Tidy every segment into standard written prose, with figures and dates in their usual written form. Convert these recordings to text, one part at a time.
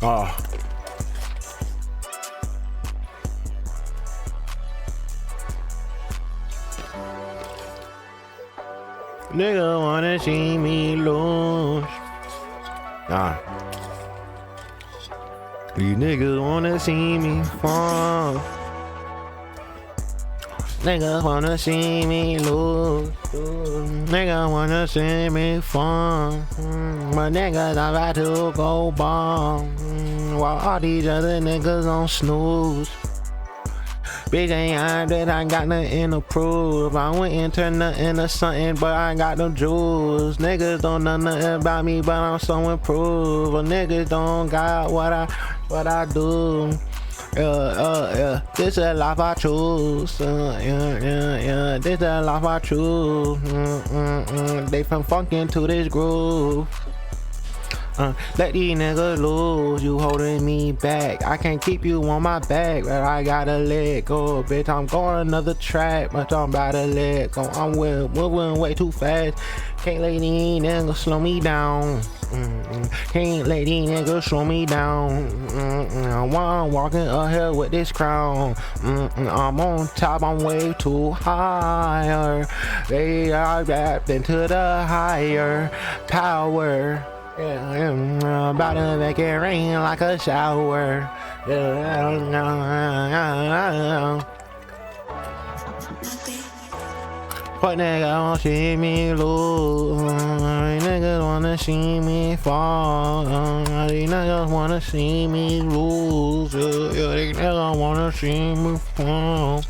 Oh. Nigga wanna see me lose. Nah. These niggas wanna see me fall. Niggas wanna see me lose. Niggas wanna see me fall. But niggas about to go bomb. While all these other niggas on snooze. Big ain't that I got nothing to prove. I went and turned nothing into something, but I got them jewels. Niggas don't know nothing about me, but I'm so improved. But niggas don't got what I do. Yeah. This a life I choose. Yeah. This a life I choose. They from funkin' to this groove. Let these niggas lose, you holding me back. I can't keep you on my back, but I gotta let go. Bitch, I'm going another track, but I'm about to let go. I'm moving way too fast. Can't let these niggas slow me down. Can't let these niggas slow me down. While I'm walking ahead with this crown, I'm on top, I'm way too higher. They are wrapped into the higher power. Yeah, I'm about to make it rain like a shower. Fuck nigga wanna see me lose. Niggas wanna see me fall. These niggas wanna see me lose. These niggas wanna see me fall.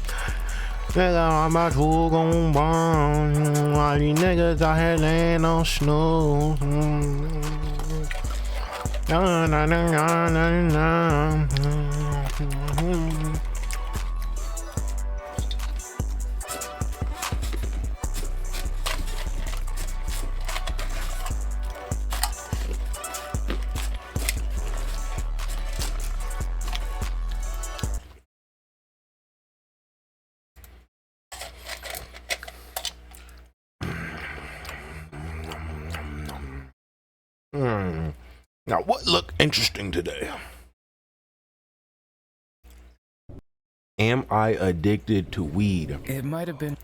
Nigga, I'm about to go bomb. All these niggas out here laying on snooze. Now, what looked interesting today? Am I addicted to weed? It might have been.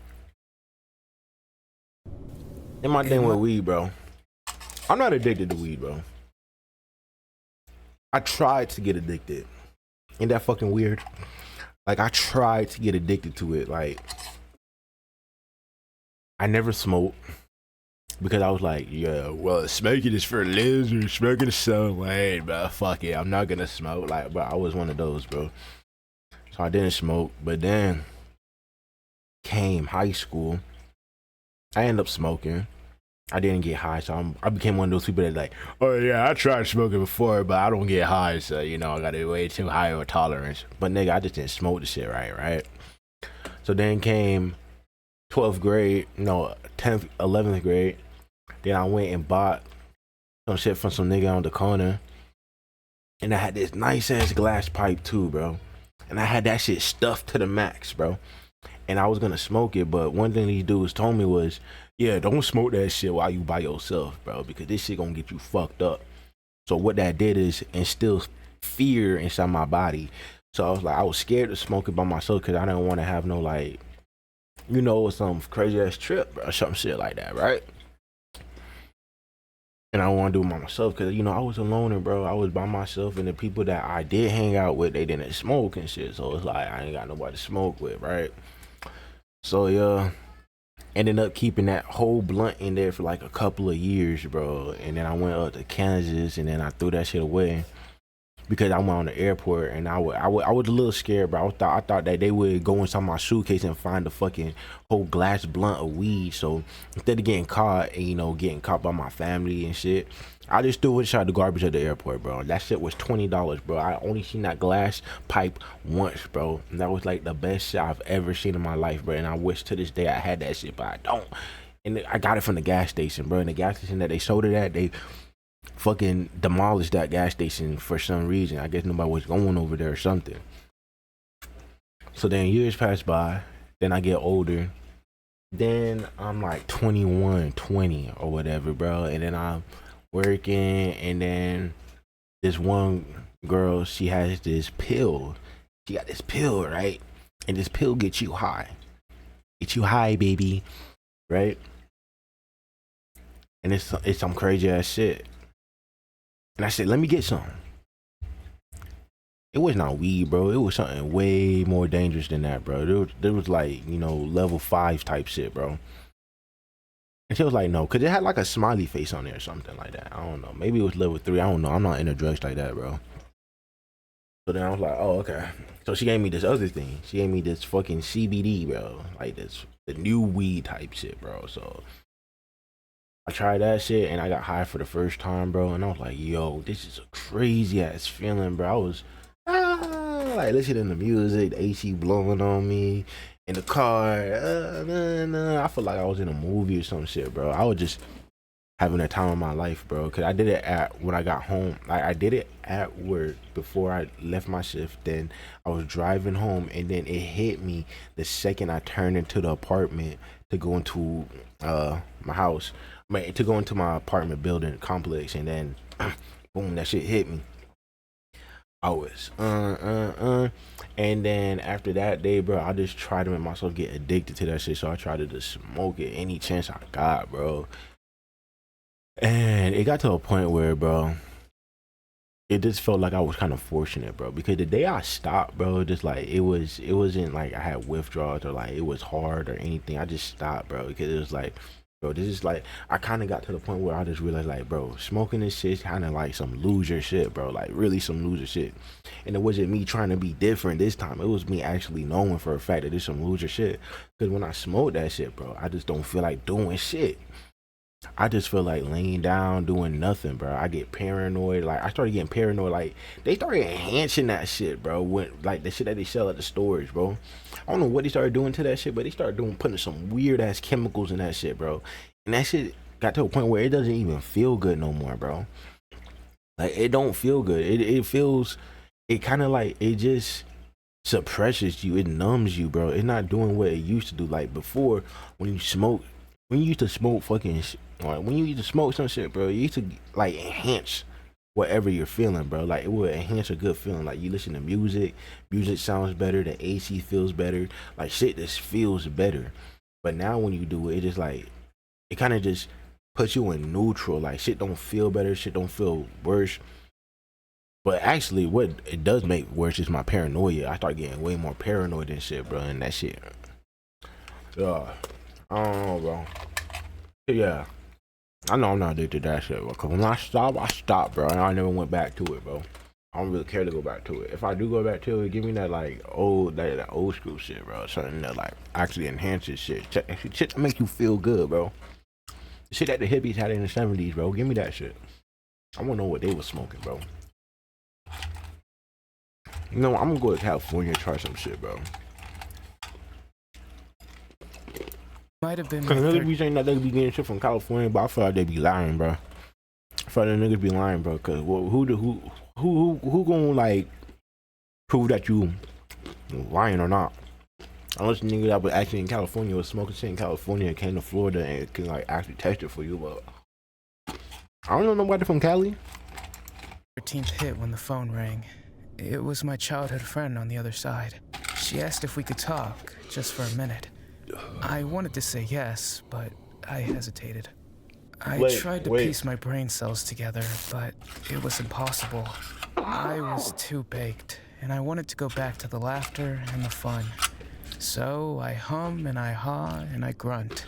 In my thing with weed, bro. I'm not addicted to weed, bro. I tried to get addicted. Ain't that fucking weird? Like, I tried to get addicted to it. Like, I never smoked. Because I was like, yeah, well, smoking is for losers. Smoking is so lame, bro. Fuck it, I'm not gonna smoke. Like, bro, I was one of those, bro. So I didn't smoke. But then came high school. I ended up smoking. I didn't get high, so I became one of those people that like, oh yeah, I tried smoking before, but I don't get high, so you know, I got a way too high of a tolerance. But nigga, I just didn't smoke the shit right? So then came 12th grade, no, 10th, 11th grade. Then I went and bought some shit from some nigga on the corner. And I had this nice ass glass pipe too, bro. And I had that shit stuffed to the max, bro. And I was gonna smoke it, but one thing these dudes told me was, yeah, don't smoke that shit while you by yourself, bro, because this shit gonna get you fucked up. So what that did is instill fear inside my body. So I was scared to smoke it by myself because I didn't want to have no, like, you know, some crazy ass trip, bro, or some shit like that, right? And I want to do it by myself because, you know, I was a loner, bro. I was by myself, and the people that I did hang out with, they didn't smoke and shit. So it's like, I ain't got nobody to smoke with, right? So, yeah, ended up keeping that whole blunt in there for like a couple of years, bro. And then I went up to Kansas, and then I threw that shit away because I went on the airport, and I was a little scared, bro. I thought that they would go inside my suitcase and find the fucking whole glass blunt of weed. So instead of getting caught and, you know, getting caught by my family and shit, I just threw it inside the garbage at the airport, bro. That shit was $20, bro. I only seen that glass pipe once, bro. And that was like the best shit I've ever seen in my life, bro. And I wish to this day I had that shit, but I don't. And I got it from the gas station, bro. And the gas station that they sold it at, they fucking demolished that gas station for some reason. I guess nobody was going over there or something. So then years pass by. Then I get older. Then I'm like 21, 20 or whatever, bro. And then I'm working, and then this one girl, she has this pill. She got this pill, right? And this pill gets you high. Get you high, baby, right? And it's some crazy ass shit. And I said, let me get some. It was not weed, bro. It was something way more dangerous than that, bro. There was like, you know, level 5 type shit, bro. And she was like, no, because it had like a smiley face on there or something like that. I don't know. Maybe it was level 3. I don't know. I'm not into drugs like that, bro. So then I was like, oh, okay. So she gave me this other thing. She gave me this fucking CBD, bro. Like this, the new weed type shit, bro. So I tried that shit and I got high for the first time, bro. And I was like, yo, this is a crazy ass feeling, bro. I was like listening to music, the AC blowing on me in the car. I feel like I was in a movie or some shit, bro. I was just having a time of my life, bro. Cause I did it when I got home. Like I did it at work before I left my shift. Then I was driving home, and then it hit me the second I turned into the apartment to go into my house. To go into my apartment building complex, and then boom, that shit hit me. I was and then after that day, bro, I just tried to make myself get addicted to that shit. So I tried to just smoke it any chance I got, bro. And it got to a point where, bro, it just felt like I was kind of fortunate, bro, because the day I stopped, bro, just like it wasn't like I had withdrawals or like it was hard or anything. I just stopped, bro, because it was like, bro, this is like, I kind of got to the point where I just realized, like, bro, smoking this shit kind of like some loser shit, bro, like really some loser shit. And it wasn't me trying to be different this time. It was me actually knowing for a fact that it's some loser shit. Because when I smoke that shit, bro, I just don't feel like doing shit. I just feel like laying down, doing nothing, bro. I get paranoid. Like I started getting paranoid. Like they started enhancing that shit, bro. When like the shit that they sell at the stores, bro. I don't know what they started doing to that shit, but they started putting some weird ass chemicals in that shit, bro. And that shit got to a point where it doesn't even feel good no more, bro. Like it don't feel good. It feels, it kind of like it just suppresses you. It numbs you, bro. It's not doing what it used to do. Like before, when you smoke, when you used to smoke fucking, like when you used to smoke some shit, bro, you used to like enhance whatever you're feeling, bro. Like it would enhance a good feeling. Like you listen to music, music sounds better, the AC feels better, like shit just feels better. But now when you do it, it just like, it kind of just puts you in neutral. Like shit don't feel better, shit don't feel worse. But actually, what it does make worse is my paranoia. I start getting way more paranoid and shit, bro. And that shit, I don't know, bro. Yeah, I know I'm not addicted to that shit, bro. Cause when I stop, bro. And I never went back to it, bro. I don't really care to go back to it. If I do go back to it, give me that like that old school shit, bro. Something that like actually enhances shit. Shit that make you feel good, bro. Shit that the hippies had in the 70s, bro. Give me that shit. I wanna know what they was smoking, bro. You know, I'm gonna go to California and try some shit, bro. Might have been. Cause niggas be saying that they be getting shit from California, but I feel like they be lying, bro. I feel like the niggas be lying, bro. Cause who gonna like prove that you lying or not? Unless the nigga that was actually in California was smoking shit in California and came to Florida and can like actually test it for you, but I don't know nobody from Cali. 13th hit when the phone rang. It was my childhood friend on the other side. She asked if we could talk, just for a minute. I wanted to say yes, but I hesitated. I tried to piece my brain cells together, but it was impossible. I was too baked, and I wanted to go back to the laughter and the fun. So I hum and I haw and I grunt.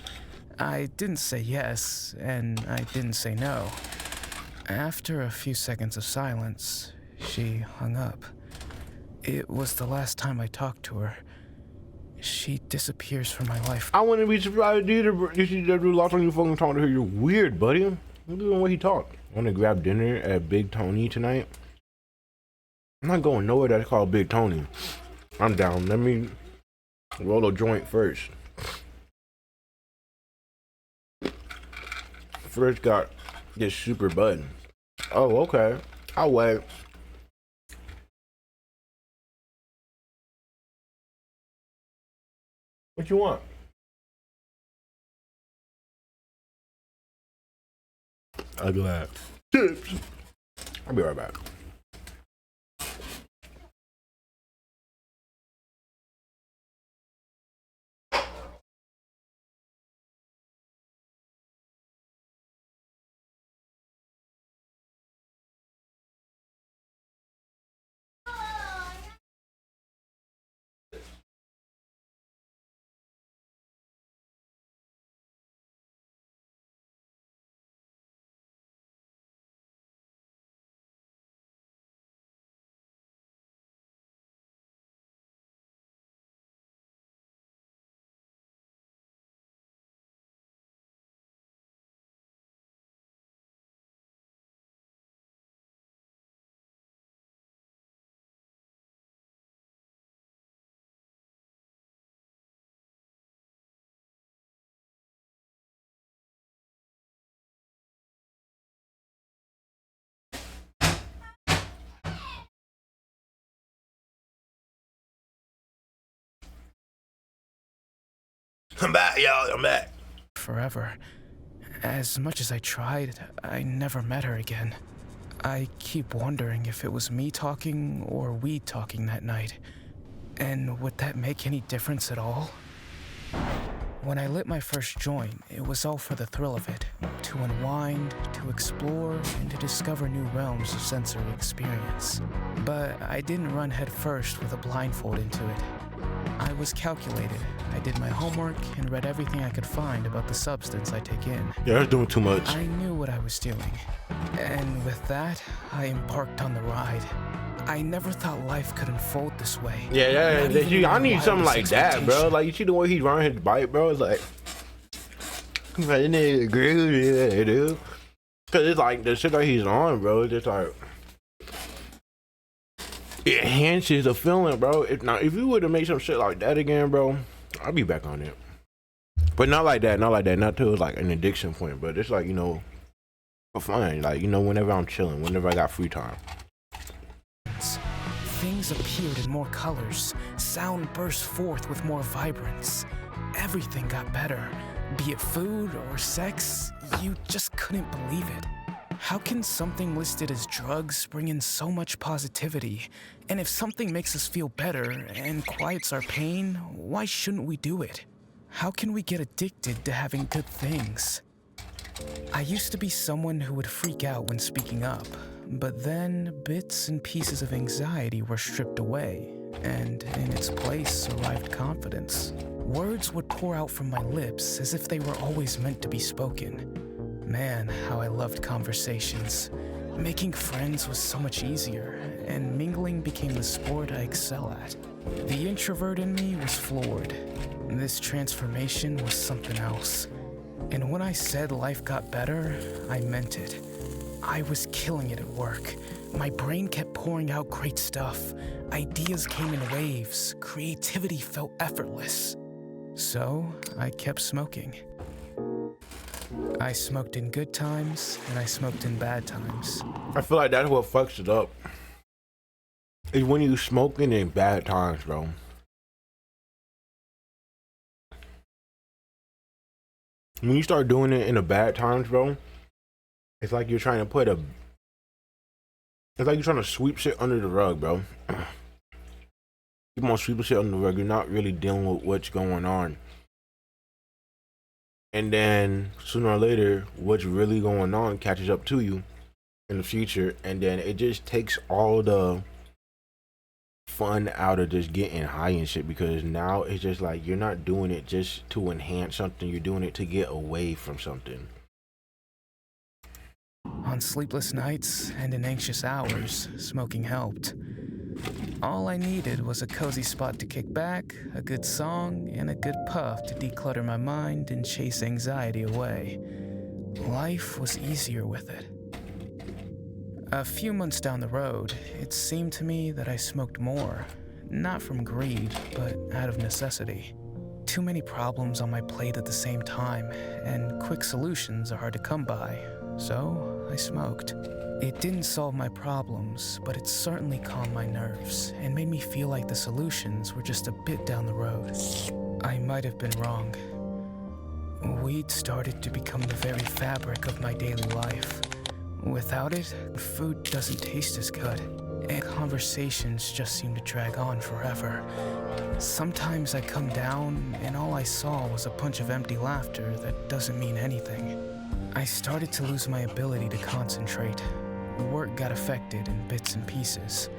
I didn't say yes, and I didn't say no. After a few seconds of silence, she hung up. It was the last time I talked to her. She disappears from my life. I wouldn't be surprised either, bro. You see that dude lost on you fucking talking to her. You're weird, buddy. Look at the way he talked. Want to grab dinner at Big Tony tonight? I'm not going nowhere that's called Big Tony. I'm down. Let me roll a joint first. First got this super button. Oh, okay. I'll wait. What you want? I'll be like, chips. I'll be right back. I'm back, y'all. I'm back. Forever. As much as I tried, I never met her again. I keep wondering if it was me talking or we talking that night. And would that make any difference at all? When I lit my first joint, it was all for the thrill of it. To unwind, to explore, and to discover new realms of sensory experience. But I didn't run headfirst with a blindfold into it. I was calculated. I did my homework and read everything I could find about the substance I take in. Yeah, that's doing too much. I knew what I was doing. And with that, I embarked on the ride. I never thought life could unfold this way. I need something like that, bro. Like, you see the way he's riding his bike, bro? It's like, that nigga groovy, dude. Cause it's like the shit that he's on, bro. It's just like, it enhances the feeling, bro. If you were to make some shit like that again, bro, I'll be back on it. But not like that, not till it's like an addiction point, but it's like, you know, for fun. Like, you know, whenever I'm chilling, whenever I got free time. Things appeared in more colors. Sound burst forth with more vibrance. Everything got better. Be it food or sex, you just couldn't believe it. How can something listed as drugs bring in so much positivity? And if something makes us feel better and quiets our pain, why shouldn't we do it? How can we get addicted to having good things? I used to be someone who would freak out when speaking up, but then bits and pieces of anxiety were stripped away, and in its place arrived confidence. Words would pour out from my lips as if they were always meant to be spoken. Man, how I loved conversations. Making friends was so much easier, and mingling became the sport I excel at. The introvert in me was floored. This transformation was something else. And when I said life got better, I meant it. I was killing it at work. My brain kept pouring out great stuff. Ideas came in waves. Creativity felt effortless. So I kept smoking. I smoked in good times, and I smoked in bad times. I feel like that's what fucks it up. Is when you smoking in bad times, bro. When you start doing it in the bad times, bro, it's like you're trying to it's like you're trying to sweep shit under the rug, bro. Keep on sweeping shit under the rug. You're not really dealing with what's going on. And then sooner or later, what's really going on catches up to you in the future. And then it just takes all the fun out of just getting high and shit, because now it's just like you're not doing it just to enhance something. You're doing it to get away from something. On sleepless nights and in anxious hours, smoking helped. All I needed was a cozy spot to kick back, a good song, and a good puff to declutter my mind and chase anxiety away. Life was easier with it. A few months down the road, it seemed to me that I smoked more, not from greed, but out of necessity. Too many problems on my plate at the same time, and quick solutions are hard to come by, so I smoked. It didn't solve my problems, but it certainly calmed my nerves and made me feel like the solutions were just a bit down the road. I might have been wrong. Weed started to become the very fabric of my daily life. Without it, food doesn't taste as good, and conversations just seem to drag on forever. Sometimes I come down, and all I saw was a bunch of empty laughter that doesn't mean anything. I started to lose my ability to concentrate. Work got affected in bits and pieces.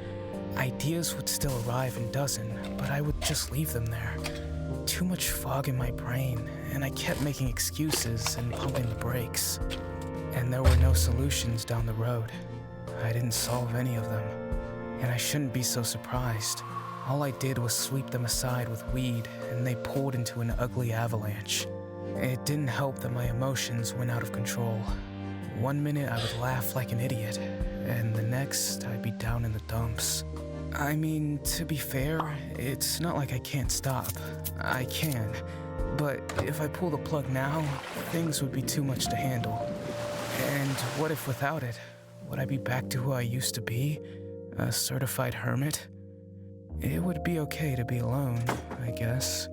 Ideas would still arrive in dozens, but I would just leave them there. Too much fog in my brain, and I kept making excuses and pumping the brakes. And there were no solutions down the road. I didn't solve any of them. And I shouldn't be so surprised. All I did was sweep them aside with weed, and they poured into an ugly avalanche. It didn't help that my emotions went out of control. One minute I would laugh like an idiot, and the next I'd be down in the dumps. I mean, to be fair, it's not like I can't stop. I can. But if I pull the plug now, things would be too much to handle. And what if without it? Would I be back to who I used to be? A certified hermit? It would be okay to be alone, I guess.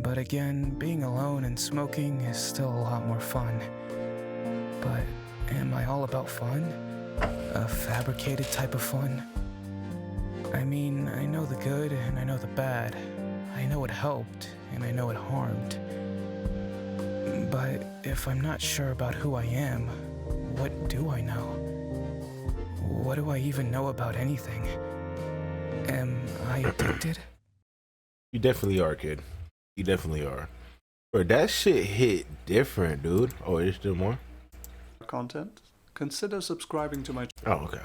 But again, being alone and smoking is still a lot more fun. But am I all about fun? A fabricated type of fun? I mean, I know the good and I know the bad. I know it helped and I know it harmed. But if I'm not sure about who I am, what do I know? What do I even know about anything? Am I addicted? You definitely are, kid. You definitely are. Bro, that shit hit different, dude. Oh, is there more? Content, consider subscribing to my Oh, okay.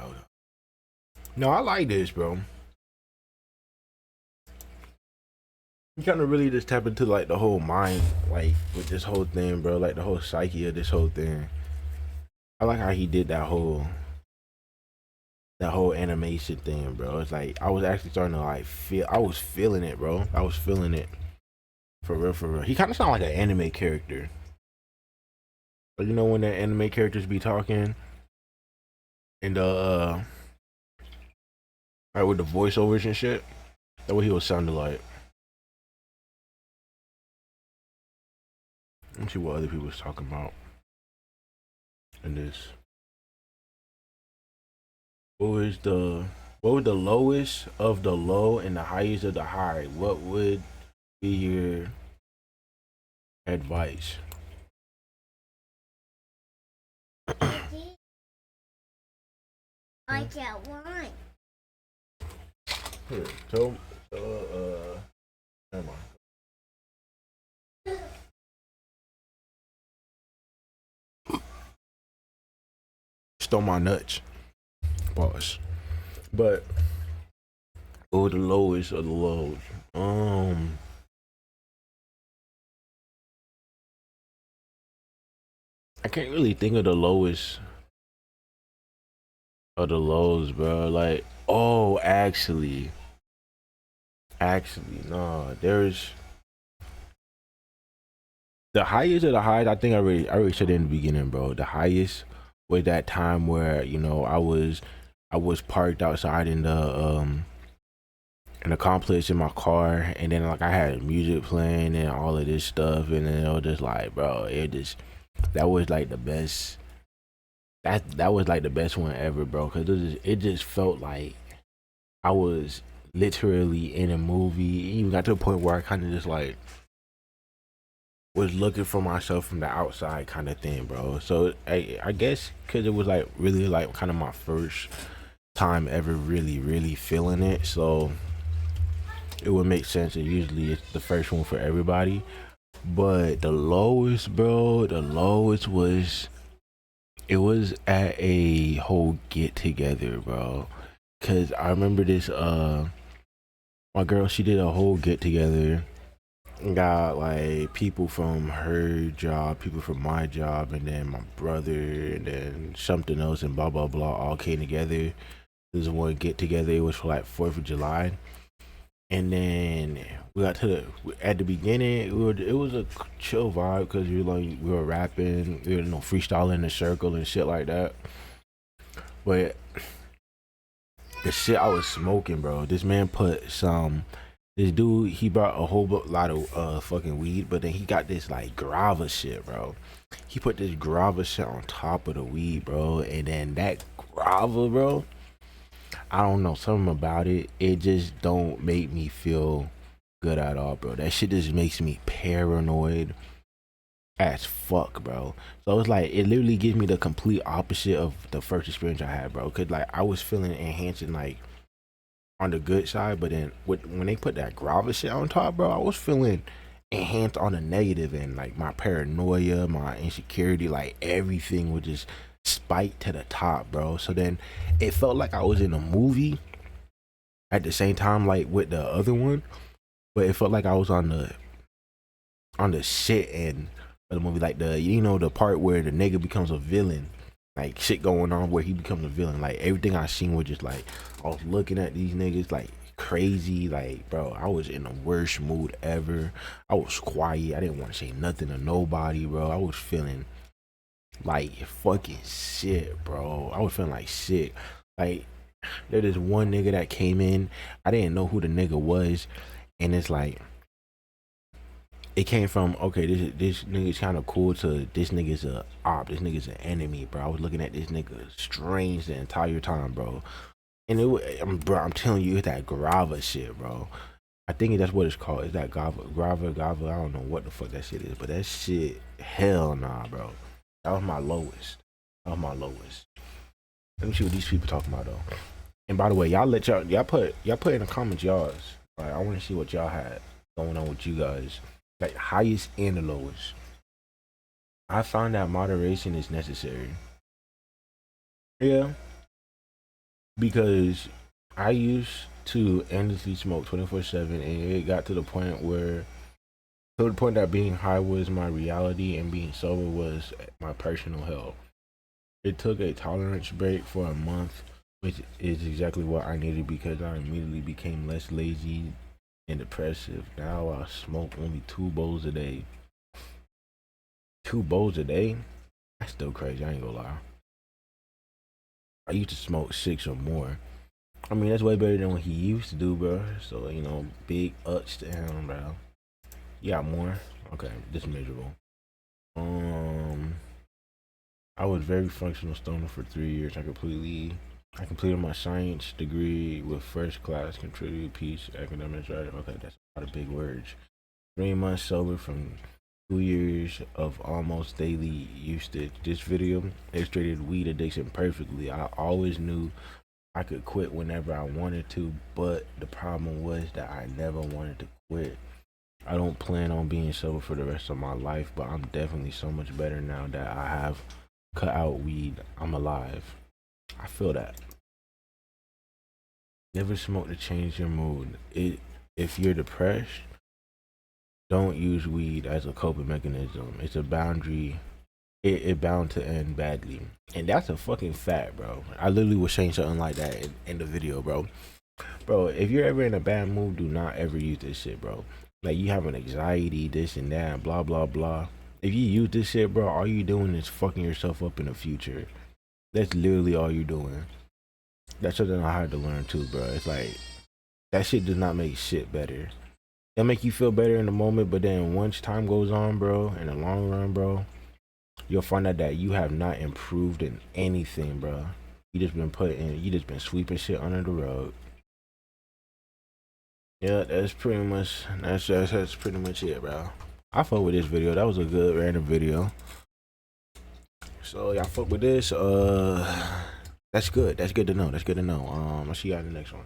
No, I like this, bro. You kind of really just tap into like the whole mind, like with this whole thing, bro. Like the whole psyche of this whole thing. I like how he did that whole animation thing, bro. It's like I was actually starting to like feel. I was feeling it, bro. I was feeling it for real, for real. He kind of sounded like an anime character. But you know when the anime characters be talking, and like with the voiceovers and shit, that's what he was sounding like. Let me see what other people was talking about in this. What was the lowest of the low and the highest of the high? What would be your advice? I get one. Here, never mind. Stole my nuts. Pause. But the lowest of the lows. I can't really think of the lowest of the lows, bro. Like, oh, actually, no. There's the highest of the highs. I think I already said it in the beginning, bro. The highest was that time where I was parked outside in the complex in my car, and then like I had music playing and all of this stuff, and then it was just like, bro, that was like the best. That was like the best one ever, bro. Cause it just felt like I was literally in a movie. It even got to a point where I kind of just like was looking for myself from the outside, kind of thing, bro. So I guess because it was like really like kind of my first time ever really feeling it, so it would make sense. And usually it's the first one for everybody. But the lowest, bro, was at a whole get together, bro. Cause I remember this my girl, she did a whole get together, got like people from her job, people from my job, and then my brother, and then something else, and blah blah blah, all came together. This one get together. It was for like 4th of July. And then we got to at the beginning, it was a chill vibe because we were rapping, we were freestyling in a circle and shit like that. But the shit I was smoking, bro. This man this dude, he brought a whole lot of fucking weed, but then he got this like grava shit, bro. He put this grava shit on top of the weed, bro, and then that grava, bro, I don't know, something about it. It just don't make me feel good at all, bro. That shit just makes me paranoid as fuck, bro. So it's like, it literally gives me the complete opposite of the first experience I had, bro. Cause like I was feeling enhancing like on the good side, but then when they put that grava shit on top, bro, I was feeling enhanced on the negative, and like my paranoia, my insecurity, like everything was just spiked to the top, bro. So then it felt like I was in a movie at the same time, like with the other one, but it felt like I was on the shit end of the movie, like the part where the nigga becomes a villain, like shit going on where he becomes a villain. Like everything I seen was just like I was looking at these niggas like crazy, like, bro, I was in the worst mood ever. I was quiet, I didn't want to say nothing to nobody, bro. I was feeling like fucking shit, bro. I was feeling like shit. Like there this one nigga that came in, I didn't know who the nigga was, and it's like it came from, okay, this nigga's kind of cool, to this nigga's a op, this nigga's an enemy, bro. I was looking at this nigga strange the entire time, bro. And bro, I'm telling you, it's that grava shit, bro. I think that's what it's called. Is that grava? I don't know what the fuck that shit is, but that shit, hell nah, bro. That was my lowest. That was my lowest. Let me see what these people talking about though. And by the way, y'all put in the comments y'all's. Right, I want to see what y'all had going on with you guys. Like highest and the lowest. I find that moderation is necessary. Yeah. Because I used to endlessly smoke 24/7, and it got to the point that being high was my reality and being sober was my personal hell. It took a tolerance break for a month, which is exactly what I needed, because I immediately became less lazy and depressive. Now I smoke only 2 bowls a day. 2 bowls a day? That's still crazy, I ain't gonna lie. I used to smoke 6 or more. I mean, that's way better than what he used to do, bro. So, you know, big ups to him, bro. You got more? Okay, this is miserable. I was very functional stoner for 3 years. I completed my science degree with first class, contributed peace, academics, right? Okay, that's a lot of big words. 3 months sober from 2 years of almost daily usage. This video illustrated weed addiction perfectly. I always knew I could quit whenever I wanted to, but the problem was that I never wanted to quit. I don't plan on being sober for the rest of my life, but I'm definitely so much better now that I have cut out weed. I'm alive. I feel that. Never smoke to change your mood. If you're depressed, don't use weed as a coping mechanism. It's a boundary. It bound to end badly, and that's a fucking fact, bro. I literally was saying something like that in the video, bro. If you're ever in a bad mood, do not ever use this shit, bro. Like, you have an anxiety, this and that, blah blah blah. If you use this shit, bro, all you doing is fucking yourself up in the future. That's literally all you're doing. That's something I had to learn too, bro. It's like, that shit does not make shit better. It'll make you feel better in the moment, but then once time goes on, bro, in the long run, bro, you'll find out that you have not improved in anything, bro. You just been sweeping shit under the rug. Yeah, that's pretty much it, bro. I fuck with this video. That was a good random video. So y'all fuck with this. That's good. That's good to know. I'll see y'all in the next one.